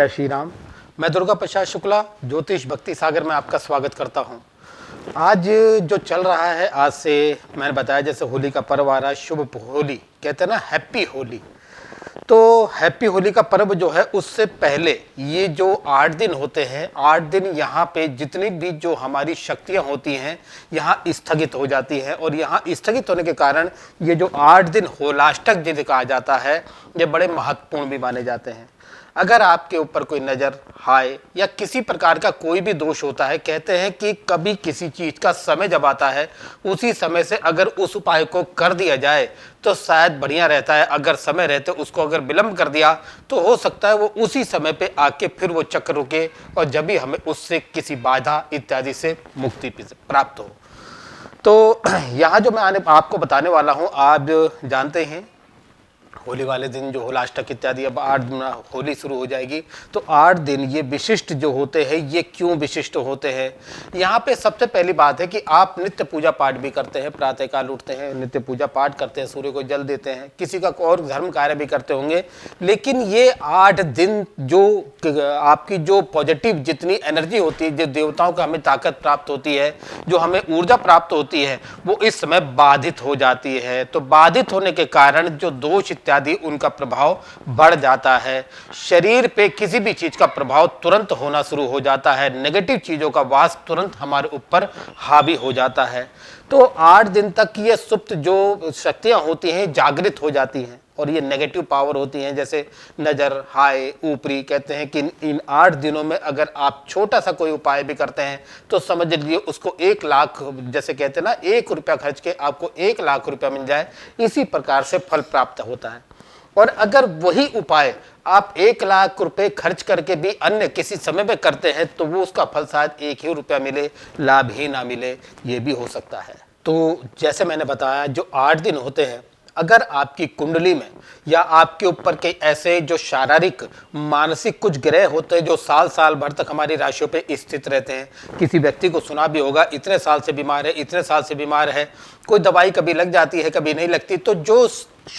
जय श्री राम। मैं दुर्गा प्रसाद शुक्ला ज्योतिष भक्ति सागर में आपका स्वागत करता हूं। आज जो चल रहा है, आज से मैंने बताया जैसे होली का पर्व आ रहा है, शुभ होली कहते हैं ना, हैप्पी होली। तो हैप्पी होली का पर्व जो है उससे पहले ये जो 8 दिन होते हैं, 8 दिन यहाँ पे जितनी भी जो हमारी शक्तियाँ होती हैं यहाँ स्थगित हो जाती हैं। और यहाँ स्थगित होने के कारण ये जो 8 दिन होलाष्टक जिन्हें कहा जाता है, ये बड़े महत्वपूर्ण भी माने जाते हैं। अगर आपके ऊपर कोई नज़र, हाय या किसी प्रकार का कोई भी दोष होता है, कहते हैं कि कभी किसी चीज़ का समय जब आता है उसी समय से अगर उस उपाय को कर दिया जाए तो शायद बढ़िया रहता है। अगर समय रहते उसको अगर विलंब कर दिया तो हो सकता है वो उसी समय पे आके फिर वो चक्र रुके और जब भी हमें उससे किसी बाधा इत्यादि से मुक्ति प्राप्त हो। तो यहाँ जो मैं आपको बताने वाला हूँ, आप जानते हैं होली वाले दिन जो होलाष्टक इत्यादि, अब 8 दिन होली शुरू हो जाएगी तो 8 दिन ये विशिष्ट जो होते हैं, ये क्यों विशिष्ट होते हैं। यहाँ पे सबसे पहली बात है कि आप नित्य पूजा पाठ भी करते हैं, प्रातःकाल उठते हैं, नित्य पूजा पाठ करते हैं, सूर्य को जल देते हैं, किसी का और धर्म कार्य भी करते होंगे। लेकिन ये 8 दिन जो आपकी जो पॉजिटिव जितनी एनर्जी होती है, जो देवताओं का हमें ताकत प्राप्त होती है, जो हमें ऊर्जा प्राप्त होती है, वो इस समय बाधित हो जाती है। तो बाधित होने के कारण जो दोष इत्यादि उनका प्रभाव बढ़ जाता है। शरीर पे किसी भी चीज का प्रभाव तुरंत होना शुरू हो जाता है, नेगेटिव चीजों का वास तुरंत हमारे ऊपर हावी हो जाता है। तो 8 दिन तक ये सुप्त जो शक्तियां होती हैं जागृत हो जाती हैं और ये नेगेटिव पावर होती हैं, जैसे नजर, हाय, ऊपरी। कहते हैं कि इन 8 दिनों में अगर आप छोटा सा कोई उपाय भी करते हैं तो समझ लीजिए उसको 1 लाख, जैसे कहते हैं ना, 1 रुपया खर्च के आपको 1 लाख रुपया मिल जाए, इसी प्रकार से फल प्राप्त होता है। और अगर वही उपाय आप 1 लाख रुपए खर्च करके भी अन्य किसी समय में करते हैं तो वो उसका फल शायद 1 ही रुपया मिले, लाभ ही ना मिले, ये भी हो सकता है। तो जैसे मैंने बताया, जो 8 दिन होते हैं, अगर आपकी कुंडली में या आपके ऊपर के ऐसे जो शारीरिक मानसिक कुछ ग्रह होते हैं जो साल साल भर तक हमारी राशियों पे स्थित रहते हैं, किसी व्यक्ति को सुना भी होगा इतने साल से बीमार है, इतने साल से बीमार है, कोई दवाई कभी लग जाती है कभी नहीं लगती, तो जो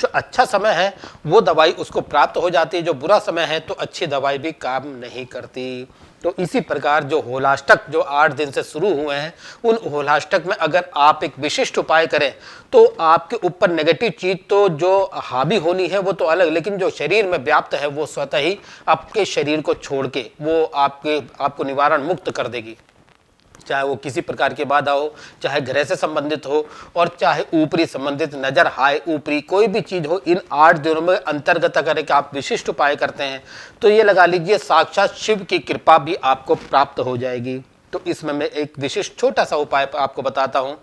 अच्छा समय है वो दवाई उसको प्राप्त हो जाती है, जो बुरा समय है तो अच्छी दवाई भी काम नहीं करती। तो इसी प्रकार जो होलाष्टक जो 8 दिन से शुरू हुए हैं, उन होलाष्टक में अगर आप एक विशिष्ट उपाय करें तो आपके ऊपर नेगेटिव चीज तो जो हावी होनी है वो तो अलग, लेकिन जो शरीर में व्याप्त है वो स्वतः ही आपके शरीर को छोड़ के वो आपको निवारण मुक्त कर देगी। चाहे वो किसी प्रकार की बाधा हो, चाहे ग्रह से संबंधित हो और चाहे ऊपरी संबंधित, नजर, हाय, ऊपरी कोई भी चीज हो, इन 8 दिनों में अंतर्गत अगर एक आप विशिष्ट उपाय करते हैं तो ये लगा लीजिए साक्षात शिव की कृपा भी आपको प्राप्त हो जाएगी। तो इसमें मैं एक विशिष्ट छोटा सा उपाय आपको बताता हूं।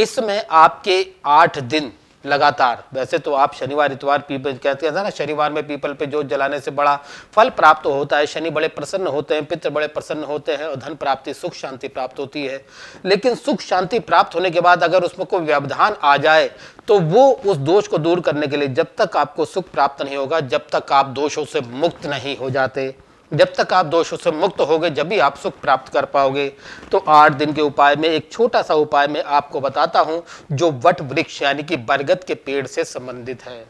इसमें आपके 8 दिन लगातार, वैसे तो आप शनिवार इतवार पीपल कहते हैं ना, शनिवार में पीपल पे जोत जलाने से बड़ा फल प्राप्त होता है, शनि बड़े प्रसन्न होते हैं, पितृ बड़े प्रसन्न होते हैं और धन प्राप्ति, सुख शांति प्राप्त होती है। लेकिन सुख शांति प्राप्त होने के बाद अगर उसमें कोई व्यवधान आ जाए तो वो उस दोष को दूर करने के लिए, जब तक आपको सुख प्राप्त नहीं होगा, जब तक आप दोषों से मुक्त नहीं हो जाते, जब तक आप दोषों से मुक्त होगे जब भी आप सुख प्राप्त कर पाओगे। तो 8 दिन के उपाय में एक छोटा सा उपाय मैं आपको बताता हूं जो वट वृक्ष यानी कि बरगद के पेड़ से संबंधित है।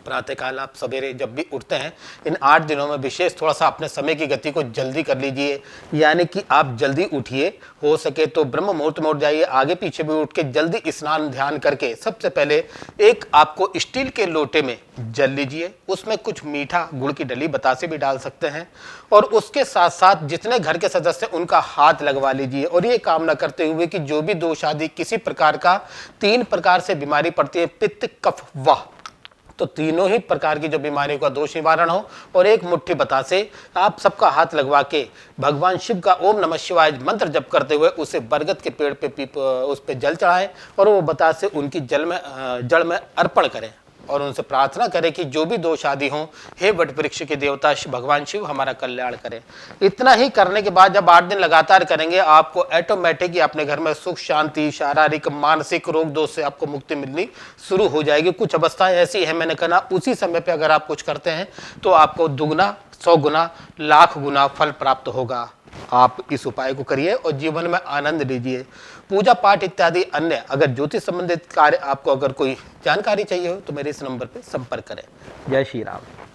प्रातःकाल आप सवेरे जब भी उठते हैं, इन 8 दिनों में विशेष थोड़ा सा अपने समय की गति को जल्दी कर लीजिए, यानी कि आप जल्दी उठिए, हो सके तो ब्रह्म मुहूर्त में उठ जाइए, आगे पीछे भी उठ के जल्दी स्नान ध्यान करके सबसे पहले एक आपको स्टील के लोटे में जल लीजिए, उसमें कुछ मीठा गुड़ की डली बतासे भी डाल सकते हैं और उसके साथ साथ जितने घर के सदस्य उनका हाथ लगवा लीजिए और ये कामना करते हुए कि जो भी दोष आदि किसी प्रकार का 3 प्रकार से बीमारी पड़ती है, पित्त, कफ, वाह, तो तीनों ही प्रकार की जो बीमारियों का दोष निवारण हो, और एक मुट्ठी बतासे आप सबका हाथ लगवा के भगवान शिव का ओम नमः शिवाय मंत्र जप करते हुए उसे बरगद के पेड़ पे उस पे जल चढ़ाएं और वो बतासे उनकी जड़ में अर्पण करें और उनसे प्रार्थना करें कि जो भी दोष आदि हों, हे वट वृक्ष के देवता भगवान शिव हमारा कल्याण करें। इतना ही करने के बाद जब 8 दिन लगातार करेंगे, आपको ऑटोमेटिक ही अपने घर में सुख शांति, शारीरिक मानसिक रोग दोष से आपको मुक्ति मिलनी शुरू हो जाएगी। कुछ अवस्थाएं ऐसी है, मैंने कहा उसी समय पे अगर आप कुछ करते हैं तो आपको दुगना, 100 गुना, लाख गुना फल प्राप्त होगा। आप इस उपाय को करिए और जीवन में आनंद लीजिए। पूजा पाठ इत्यादि अन्य अगर ज्योतिष संबंधित कार्य आपको अगर कोई जानकारी चाहिए हो तो मेरे इस नंबर पर संपर्क करें। जय श्री राम।